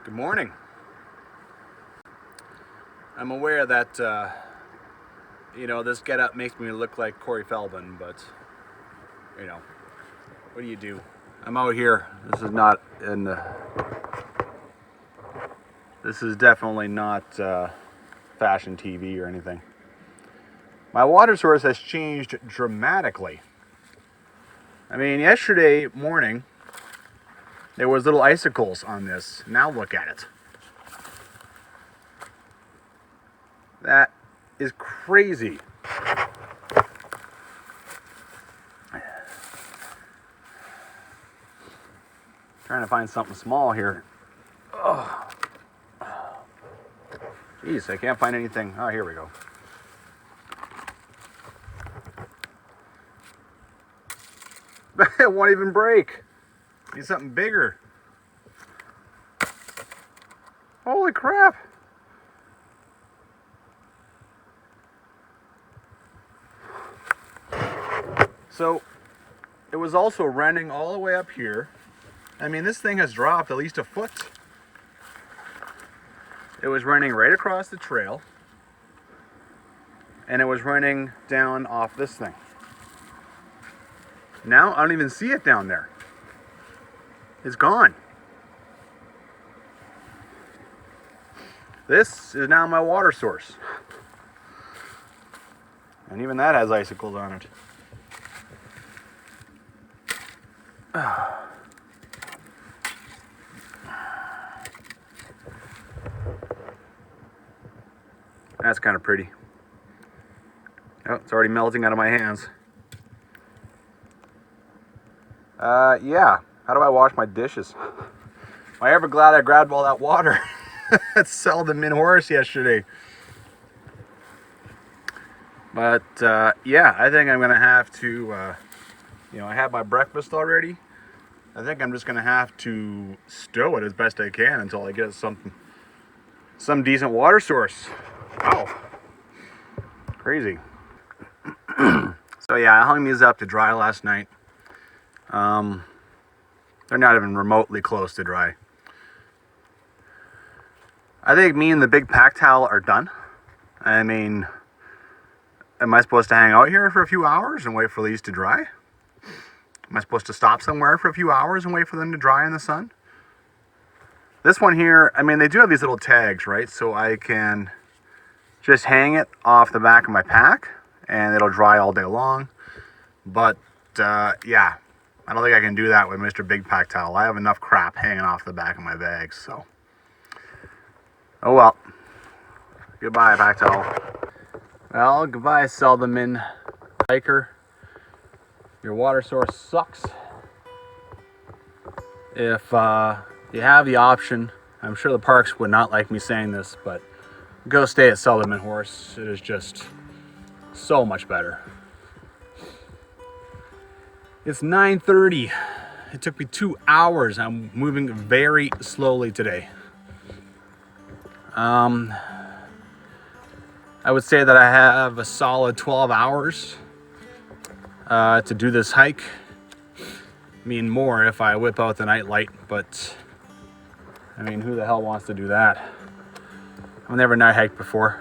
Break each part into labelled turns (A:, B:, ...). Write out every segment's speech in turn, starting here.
A: Good morning. I'm aware that, this getup makes me look like Corey Feldman, but, what do you do? I'm out here. This is not this is definitely not fashion TV or anything. My water source has changed dramatically. I mean, yesterday morning, there was little icicles on this. Now look at it. That is crazy. Trying to find something small here. Oh. Jeez, I can't find anything. Oh, here we go. It won't even break. Need something bigger. Holy crap. So it was also running all the way up here. I mean, this thing has dropped at least a foot. It was running right across the trail, and it was running down off this thing. Now I don't even see it down there. It's gone. This is now my water source. And even that has icicles on it. That's kind of pretty. Oh, it's already melting out of my hands. Yeah. How do I wash my dishes? Am I ever glad I grabbed all that water at Seldom Horse yesterday? But, yeah, I think I'm going to have to, I had my breakfast already. I think I'm just going to have to stow it as best I can until I get some decent water source. Wow. Crazy. So yeah, I hung these up to dry last night. They're not even remotely close to dry. I think me and the big pack towel are done. I mean, am I supposed to hang out here for a few hours and wait for these to dry? Am I supposed to stop somewhere for a few hours and wait for them to dry in the sun? This one here, I mean, they do have these little tags, right? So I can just hang it off the back of my pack and it'll dry all day long. But, yeah, I don't think I can do that with Mr. Big Pack Towel. I have enough crap hanging off the back of my bag, so. Oh well. Goodbye, pack towel. Well, goodbye, Seldom hiker. Your water source sucks. If you have the option, I'm sure the parks would not like me saying this, but go stay at Seldom Horse. It is just so much better. It's 9:30. It took me 2 hours. I'm moving very slowly today. I would say that I have a solid 12 hours to do this hike. I mean, more if I whip out the night light, but I mean, who the hell wants to do that? I've never night hiked before.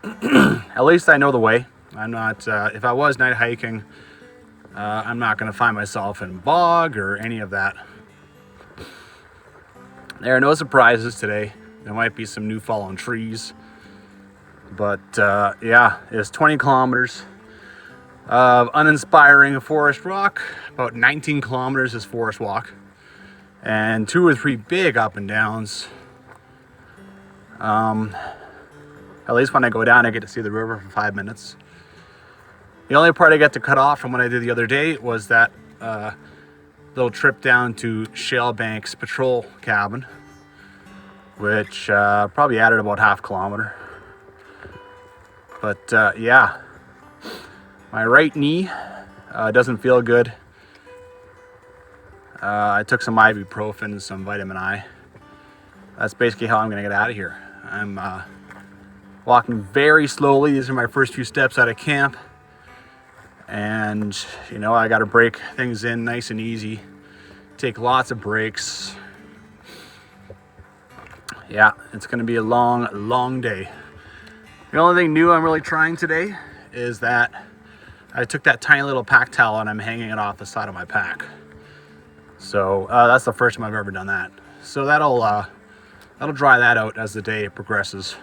A: At least I know the way. I'm not, if I was night hiking, I'm not going to find myself in bog or any of that. There are no surprises today. There might be some new fallen trees. But, yeah, it's 20 kilometers of uninspiring forest rock. About 19 kilometers is forest walk. And 2 or 3 big up and downs. At least when I go down, I get to see the river for 5 minutes. The only part I get to cut off from what I did the other day was that little trip down to Shale Bank's patrol cabin, which probably added about half kilometer. But yeah, my right knee doesn't feel good. I took some ibuprofen and some vitamin I. That's basically how I'm going to get out of here. I'm walking very slowly. These are my first few steps out of camp. And, I got to break things in nice and easy. Take lots of breaks. Yeah, it's gonna be a long, long day. The only thing new I'm really trying today is that I took that tiny little pack towel and I'm hanging it off the side of my pack. So that's the first time I've ever done that. So that'll dry that out as the day progresses.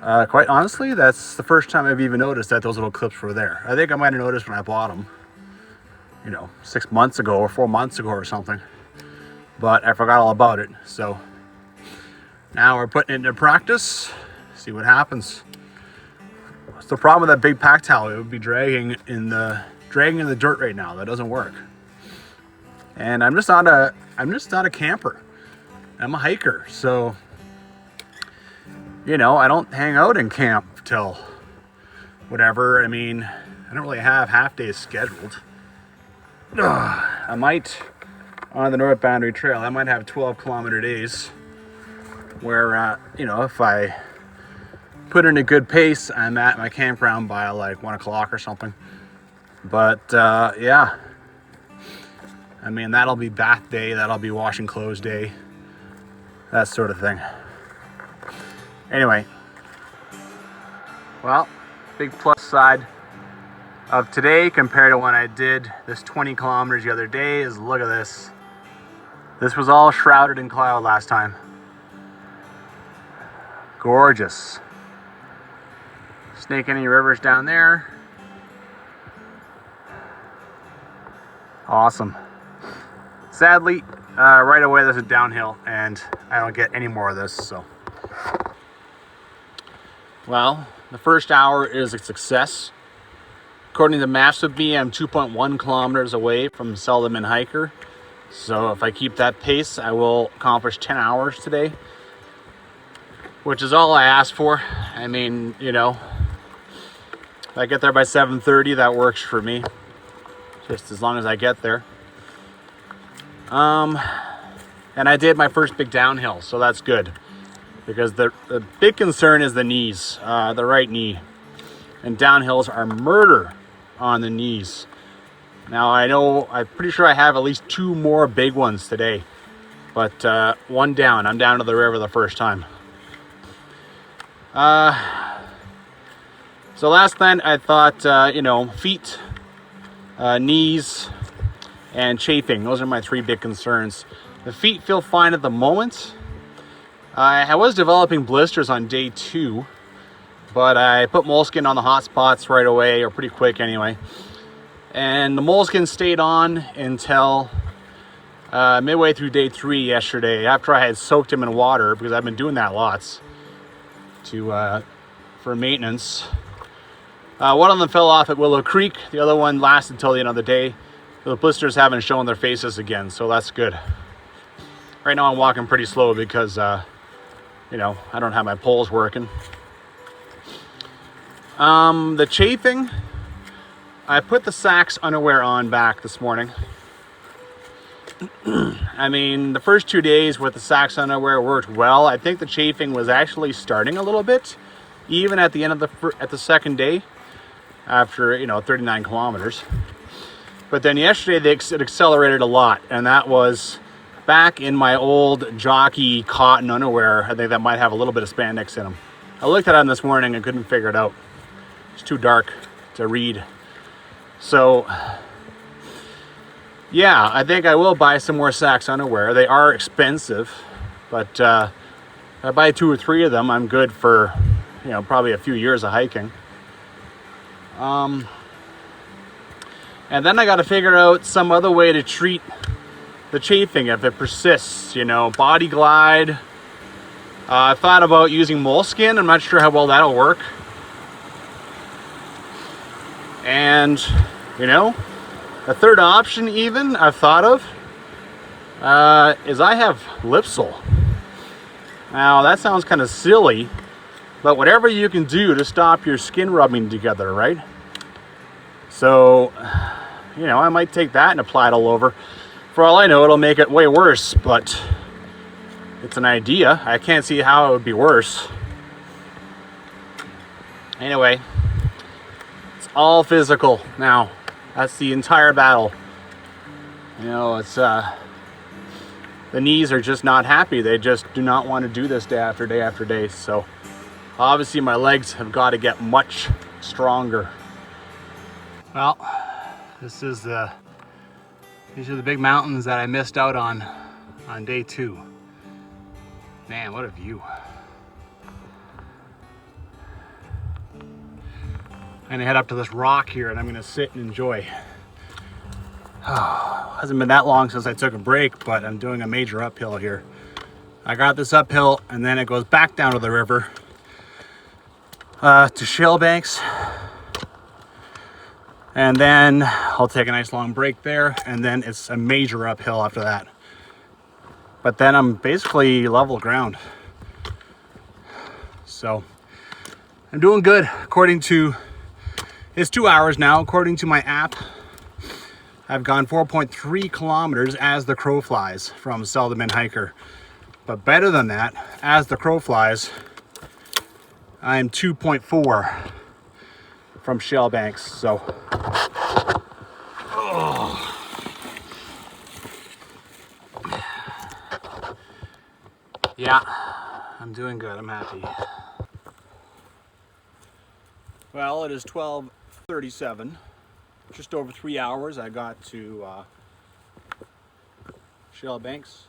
A: Quite honestly, that's the first time I've even noticed that those little clips were there. I think I might have noticed when I bought them, you know, 6 months ago or 4 months ago or something. But I forgot all about it. So now we're putting it into practice. See what happens. What's the problem with that big pack towel? It would be dragging in the dirt right now. That doesn't work. And I'm just not a camper. I'm a hiker, so you know, I don't hang out in camp till whatever. I mean, I don't really have half days scheduled. I might, on the North Boundary Trail, I might have 12-kilometer days where, you know, if I put in a good pace, I'm at my campground by like 1 o'clock or something. But yeah, I mean, that'll be bath day, that'll be washing clothes day, that sort of thing. Anyway, well, big plus side of today compared to when I did this 20 kilometers the other day is look at this. This was all shrouded in cloud last time. Gorgeous. Snake any rivers down there. Awesome. Sadly, right away this is downhill and I don't get any more of this, so. Well, the first hour is a success. According to maps with me, I'm 2.1 kilometers away from Seldeman Hiker. So if I keep that pace, I will accomplish 10 hours today, which is all I asked for. I mean, you know, if I get there by 7:30, that works for me, just as long as I get there. And I did my first big downhill, so that's good. Because the big concern is the knees, the right knee. And downhills are murder on the knees. Now I'm pretty sure I have at least 2 more big ones today. But one down, I'm down to the river the first time. So last night I thought, you know, feet, knees, and chafing. Those are my 3 big concerns. The feet feel fine at the moment. I was developing blisters on day 2, but I put moleskin on the hot spots right away, or pretty quick anyway. And the moleskin stayed on until midway through day 3 yesterday, after I had soaked them in water, because I've been doing that lots for maintenance. One of them fell off at Willow Creek. The other one lasted until the end of the day. The blisters haven't shown their faces again, so that's good. Right now I'm walking pretty slow because you know, I don't have my poles working. The chafing, I put the Sax underwear on back this morning. I mean, the first 2 days with the Sax underwear worked well. I think the chafing was actually starting a little bit, even at the end of the second day, after, you know, 39 kilometers. But then yesterday it accelerated a lot, and that was back in my old jockey cotton underwear. I think that might have a little bit of spandex in them. I looked at them this morning and couldn't figure it out. It's too dark to read. So yeah, I think I will buy some more Sax underwear. They are expensive, but if I buy 2 or 3 of them, I'm good for, you know, probably a few years of hiking. And then I got to figure out some other way to treat the chafing if it persists, you know, body glide. I thought about using moleskin. I'm not sure how well that'll work. And, you know, a third option even I've thought of is I have Lipsol. Now that sounds kind of silly, but whatever you can do to stop your skin rubbing together, right? So, you know, I might take that and apply it all over. For all I know, it'll make it way worse, but it's an idea. I can't see how it would be worse. Anyway, it's all physical now. That's the entire battle. You know, it's the knees are just not happy. They just do not want to do this day after day after day. So obviously my legs have got to get much stronger. Well, these are the big mountains that I missed out on day 2. Man, what a view. I'm gonna head up to this rock here and I'm gonna sit and enjoy. Oh, hasn't been that long since I took a break, but I'm doing a major uphill here. I got this uphill and then it goes back down to the river to shale banks. And then I'll take a nice long break there, and then it's a major uphill after that. But then I'm basically level ground. So I'm doing good according to, it's 2 hours now. According to my app, I've gone 4.3 kilometers as the crow flies from Seldom In Hiker. But better than that, as the crow flies, I'm 2.4 from shale banks. So, yeah, I'm doing good. I'm happy. Well, it is 12:37. Just over 3 hours I got to shale banks.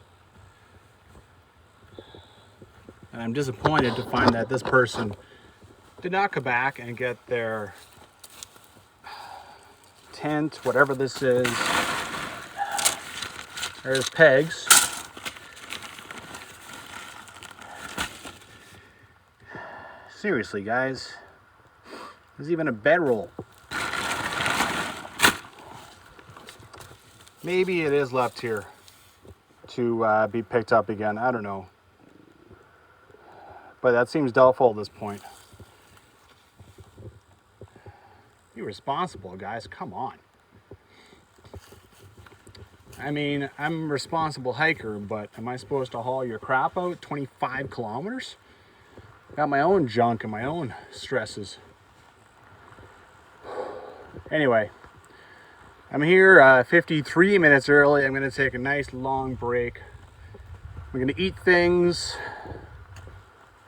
A: And I'm disappointed to find that this person did not come back and get their tent, whatever this is. There's pegs. Seriously, guys. There's even a bedroll. Maybe it is left here to be picked up again. I don't know. But that seems doubtful at this point. Be responsible, guys. Come on. I mean, I'm a responsible hiker, but am I supposed to haul your crap out 25 kilometers? Got my own junk and my own stresses. Anyway, I'm here 53 minutes early. I'm going to take a nice long break. I'm going to eat things.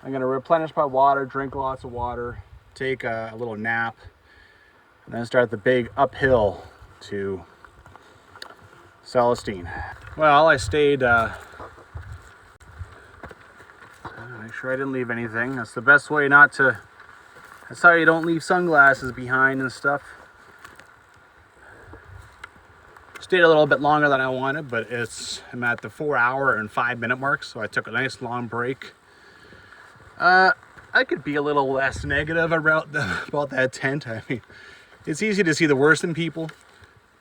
A: I'm going to replenish my water, drink lots of water, take a little nap, and then start the big uphill to Celestine. Well, I stayed, make sure I didn't leave anything. That's the best way not to, that's how you don't leave sunglasses behind and stuff. Stayed a little bit longer than I wanted, but I'm at the 4 hour and 5 minute mark, so I took a nice long break. I could be a little less negative about that tent. I mean, it's easy to see the worst in people.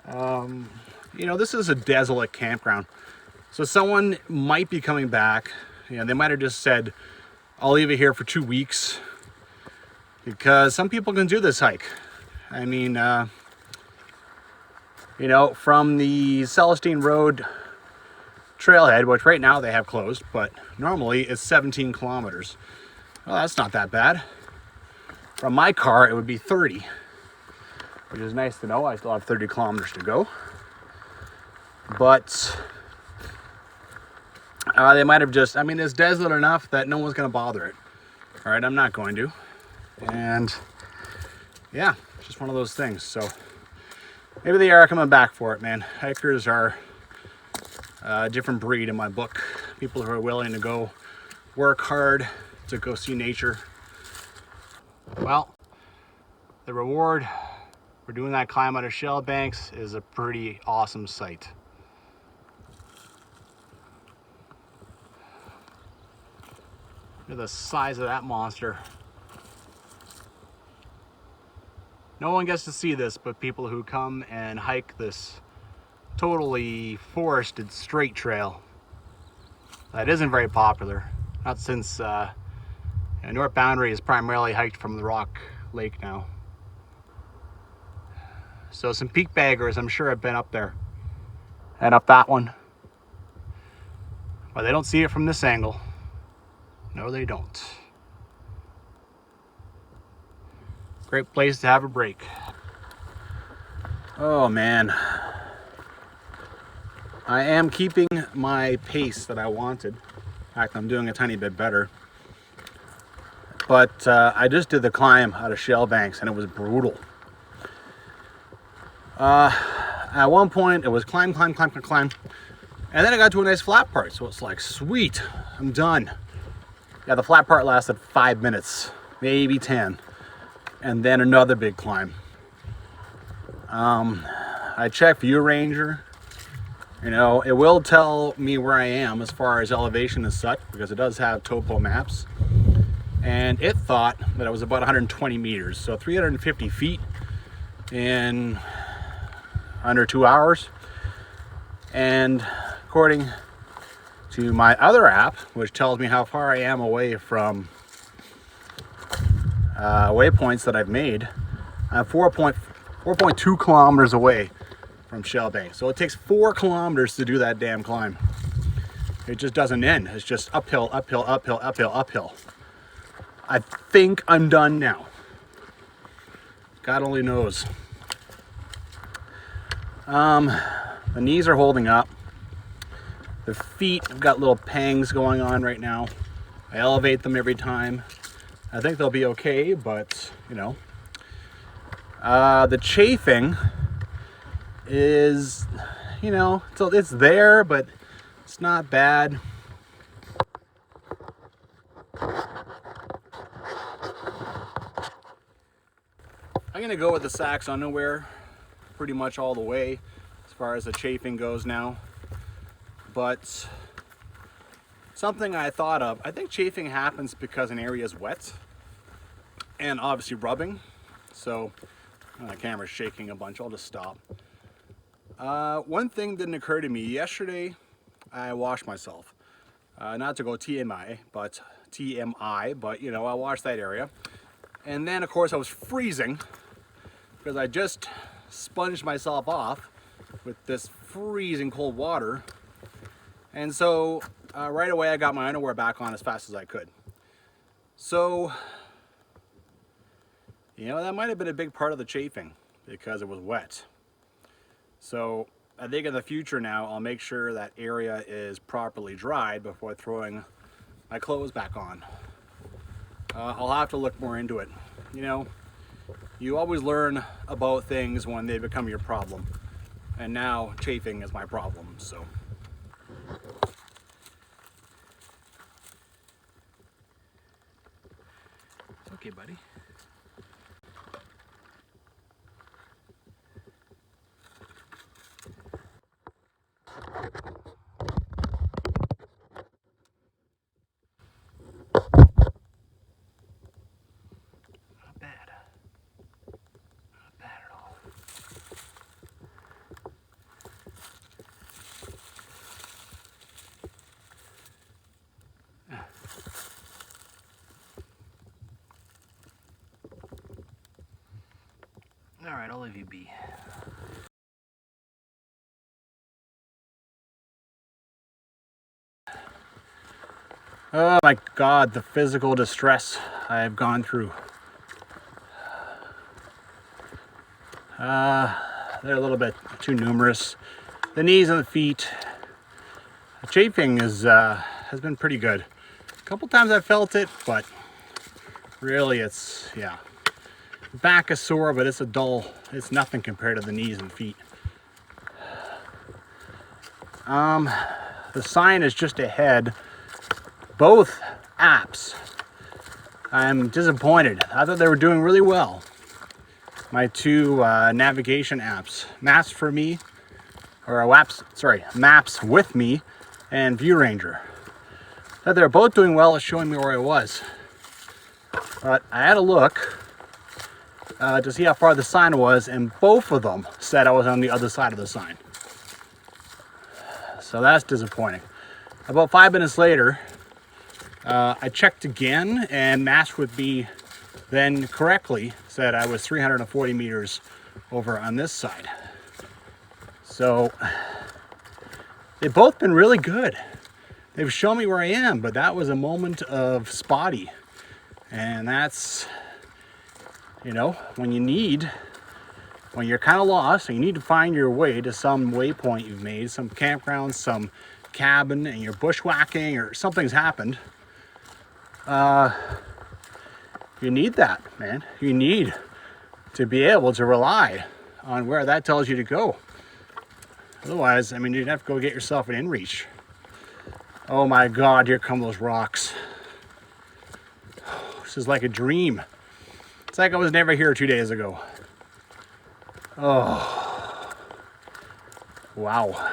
A: You know, this is a desolate campground. So someone might be coming back. You know, they might have just said, I'll leave it here for 2 weeks. Because some people can do this hike. I mean, you know, from the Celestine Road trailhead, which right now they have closed, but normally it's 17 kilometers. Well, that's not that bad. From my car, it would be 30, which is nice to know. I still have 30 kilometers to go. But they might have just, I mean, it's desolate enough that no one's going to bother it. All right, I'm not going to. And yeah, it's just one of those things. So maybe they are coming back for it, man. Hikers are a different breed in my book. People who are willing to go work hard to go see nature. Well, the reward for doing that climb out of shale banks is a pretty awesome sight. Look at the size of that monster. No one gets to see this but people who come and hike this totally forested straight trail that isn't very popular. Not since North Boundary is primarily hiked from the Rock Lake now. So some peak baggers, I'm sure, have been up there and up that one. But they don't see it from this angle. No, they don't. Great place to have a break. Oh man. I am keeping my pace that I wanted. In fact, I'm doing a tiny bit better. But I just did the climb out of shell banks and it was brutal. At one point it was climb, climb, climb, climb, climb. And then I got to a nice flat part. So it's like, sweet, I'm done. Yeah, the flat part lasted 5 minutes, maybe 10. And then another big climb. I checked View Ranger. You know, it will tell me where I am as far as elevation and such, because it does have topo maps. And it thought that it was about 120 meters, so 350 feet in under 2 hours. And according to my other app, which tells me how far I am away from waypoints that I've made, I'm 4.2 kilometers away from Shell Bank. So it takes 4 kilometers to do that damn climb. It just doesn't end. It's just uphill, uphill, uphill, uphill, uphill. I think I'm done now. God only knows. The knees are holding up. The feet have got little pangs going on right now. I elevate them every time. I think they'll be okay, but you know. The chafing is, you know, so it's there, but it's not bad. I'm gonna go with the Sax Underwear pretty much all the way as far as the chafing goes now. But something I thought of, I think chafing happens because an area is wet and obviously rubbing. So the camera's shaking a bunch, I'll just stop. One thing didn't occur to me. Yesterday I washed myself. Not to go TMI, but you know, I washed that area. And then of course I was freezing because I just sponged myself off with this freezing cold water. And so right away I got my underwear back on as fast as I could. So, you know, that might have been a big part of the chafing because it was wet. So I think in the future now, I'll make sure that area is properly dried before throwing my clothes back on. I'll have to look more into it. You know, you always learn about things when they become your problem. And now chafing is my problem, so. It's okay, buddy. All right, I'll leave you be. Oh my God, the physical distress I have gone through. They're a little bit too numerous. The knees and the feet. The chafing is has been pretty good. A couple times I felt it, but really it's, yeah. Back is sore, but it's a dull, it's nothing compared to the knees and feet. The sign is just ahead. Both apps, I'm disappointed. I thought they were doing really well. My two navigation apps, Maps for Me, or Maps with Me, and View Ranger. I thought they were both doing well at showing me where I was. But I had a look to see how far the sign was, and both of them said I was on the other side of the sign. So that's disappointing. About 5 minutes later, I checked again, and Maps with Me then correctly said I was 340 meters over on this side. So they've both been really good. They've shown me where I am, but that was a moment of spotty. And that's, you know, when you need when you're kind of lost and you need to find your way to some waypoint you've made, some campground, some cabin, and you're bushwhacking or something's happened, you need that, man. You need to be able to rely on where that tells you to go. Otherwise, I mean, you'd have to go get yourself an inReach. Oh my God, here come those rocks. This is like a dream. It's like I was never here 2 days ago. Oh, wow.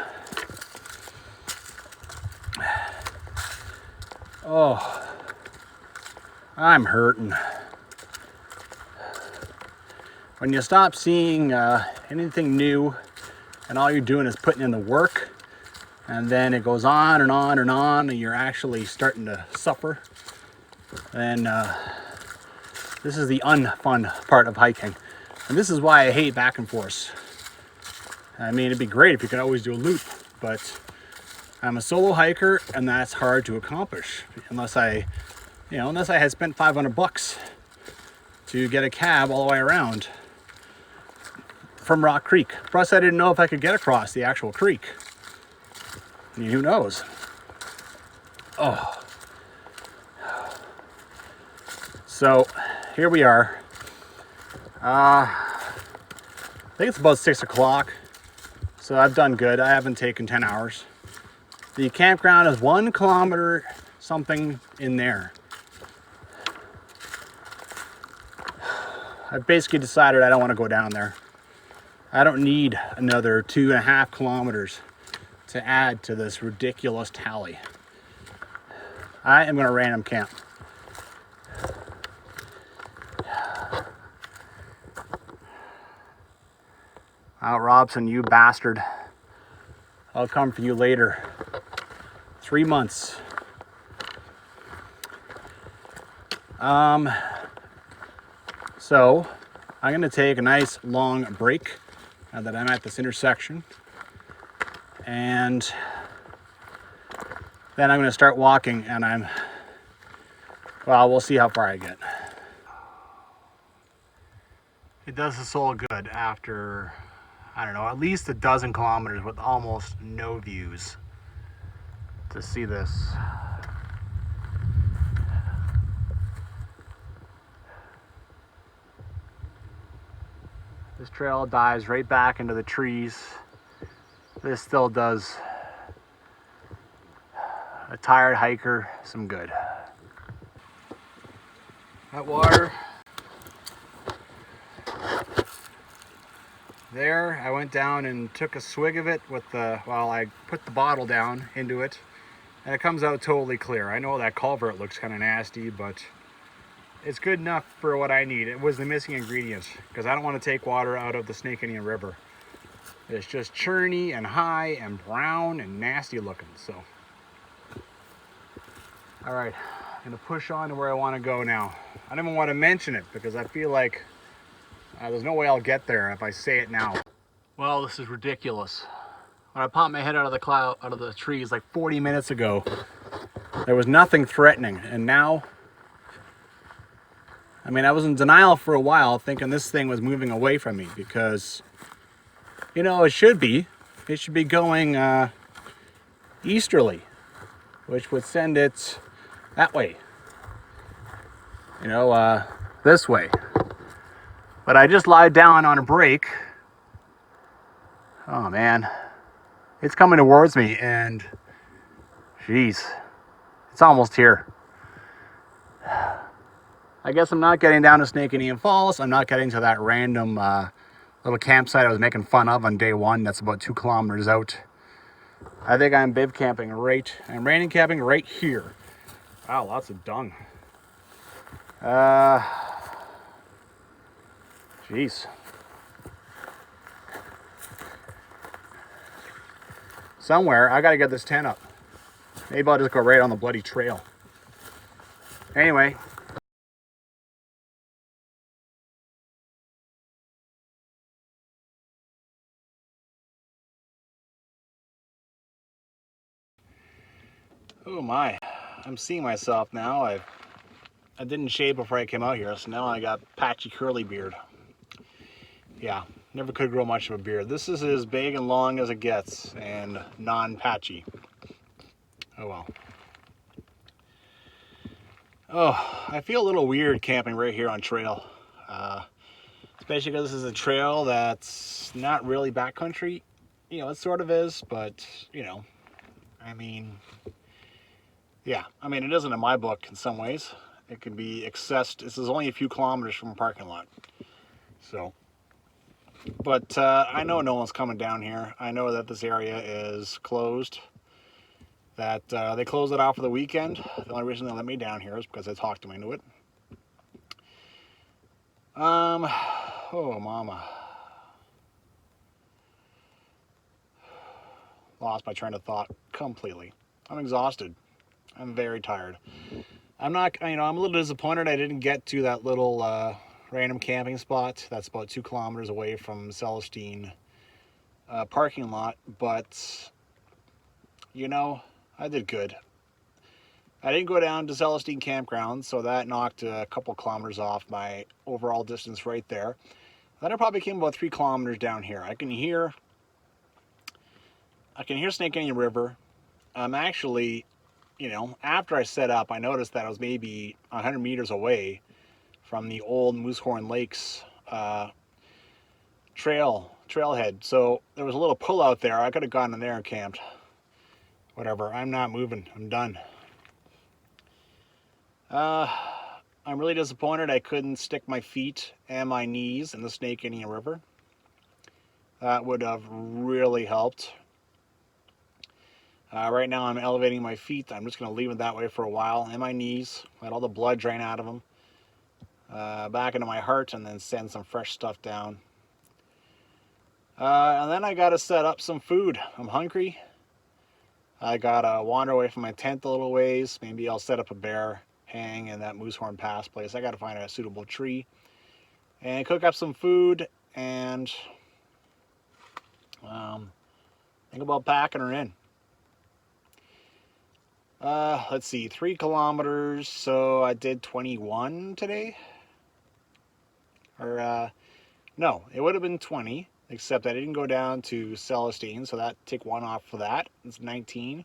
A: Oh, I'm hurting. When you stop seeing anything new and all you're doing is putting in the work, and then it goes on and on and on, and you're actually starting to suffer, then this is the unfun part of hiking. And this is why I hate back and forth. I mean, it'd be great if you could always do a loop, but I'm a solo hiker, and that's hard to accomplish unless I had spent $500 to get a cab all the way around from Rock Creek. Plus, I didn't know if I could get across the actual creek. I mean, who knows? Oh. So, here we are. I think it's about 6 o'clock. So I've done good. I haven't taken 10 hours. The campground is 1 kilometer something in there. I've basically decided I don't want to go down there. I don't need another 2.5 kilometers to add to this ridiculous tally. I am going to random camp. Oh, Robson, you bastard. I'll come for you later. 3 months. So I'm going to take a nice long break now that I'm at this intersection. And then I'm going to start walking, and we'll see how far I get. It does the soul good after, I don't know, at least a dozen kilometers with almost no views to see this. This trail dives right back into the trees. This still does a tired hiker some good. That water there, I went down and took a swig of it while I put the bottle down into it, and it comes out totally clear. I know that culvert looks kind of nasty, but it's good enough for what I need. It was the missing ingredient, because I don't want to take water out of the Snake Indian River. It's just churny and high and brown and nasty looking. So, all right, I'm gonna push on to where I want to go now. I don't even want to mention it because I feel like there's no way I'll get there if I say it now. Well, this is ridiculous. When I popped my head out of the trees like 40 minutes ago, there was nothing threatening, and now, I mean, I was in denial for a while, thinking this thing was moving away from me because, you know, it should be going easterly, which would send it that way, you know, this way. But I just lied down on a break. Oh man, it's coming towards me, and geez, it's almost here. I guess I'm not getting down to Snake Indian Falls. I'm not getting to that random little campsite I was making fun of on day 1. That's about 2 kilometers out. I think I'm I'm random camping right here. Wow, lots of dung. Jeez. Somewhere, I gotta get this tent up. Maybe I'll just go right on the bloody trail. Anyway. Oh my, I'm seeing myself now. I didn't shave before I came out here, so now I got patchy curly beard. Yeah, Never could grow much of a beard. This is as big and long as it gets, and non-patchy. Oh well. Oh, I feel a little weird camping right here on trail. Especially because this is a trail that's not really backcountry. You know, it sort of is, but, you know, I mean, yeah. I mean, it isn't in my book in some ways. It can be accessed. This is only a few kilometers from a parking lot. So, but I know no one's coming down here. I know that this area is closed. That they closed it off for the weekend. The only reason they let me down here is because I talked them into it. Oh, mama. Lost my train of thought completely. I'm exhausted. I'm very tired. I'm not, you know, I'm a little disappointed I didn't get to that little random camping spot that's about 2 kilometers away from Celestine parking lot, but, you know, I did good. I didn't go down to Celestine Campground, so that knocked a couple kilometers off my overall distance right there. Then I probably came about 3 kilometers down here. I can hear Snake Canyon River. I'm actually, you know, after I set up, I noticed that I was maybe 100 meters away from the old Moosehorn Lakes trailhead. So there was a little pull out there. I could have gone in there and camped. Whatever, I'm not moving. I'm done. I'm really disappointed I couldn't stick my feet and my knees in the Snake Canyon River. That would have really helped. Right now I'm elevating my feet. I'm just going to leave it that way for a while. And my knees. Let all the blood drain out of them. Back into my heart, and then send some fresh stuff down. And then I got to set up some food. I'm hungry. I got to wander away from my tent a little ways. Maybe I'll set up a bear hang in that Moosehorn Pass place. I got to find a suitable tree. And cook up some food. And think about packing her in. Let's see, 3 kilometers, so I did 21 today. Or, no, it would have been 20, except I didn't go down to Celestine, so that take 1 off for that. It's 19.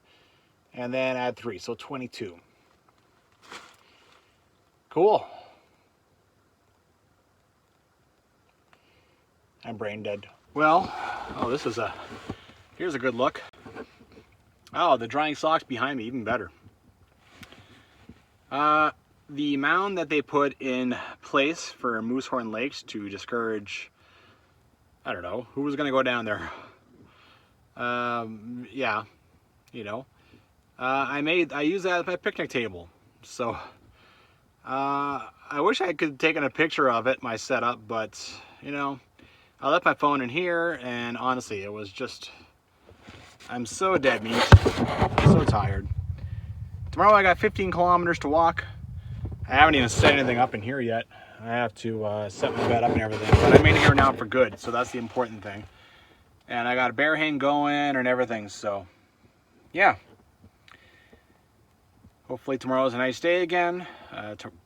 A: And then add 3, so 22. Cool. I'm brain dead. Well, oh, here's a good look. Oh, the drying socks behind me, even better. The mound that they put in place for Moosehorn Lakes to discourage, I don't know, who was going to go down there? Yeah, you know. I used that as my picnic table. So, I wish I could have taken a picture of it, my setup, but, you know, I left my phone in here, and honestly, it was just... I'm so dead meat. I'm so tired. Tomorrow I got 15 kilometers to walk. I haven't even set anything up in here yet. I have to set my bed up and everything. But I'm in here now for good, so that's the important thing. And I got a bear hang going and everything, so yeah. Hopefully tomorrow's a nice day again.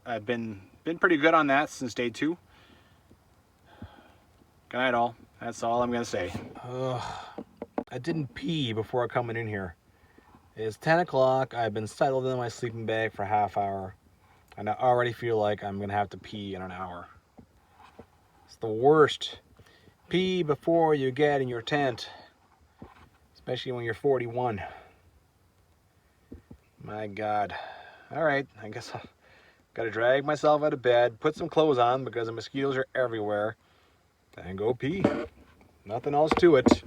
A: I've been pretty good on that since day 2. Good night all. That's all I'm gonna say. I didn't pee before coming in here. It's 10 o'clock. I've been settled in my sleeping bag for a half hour. And I already feel like I'm going to have to pee in an hour. It's the worst. Pee before you get in your tent. Especially when you're 41. My God. Alright, I guess I've got to drag myself out of bed, put some clothes on because the mosquitoes are everywhere, and go pee. Nothing else to it.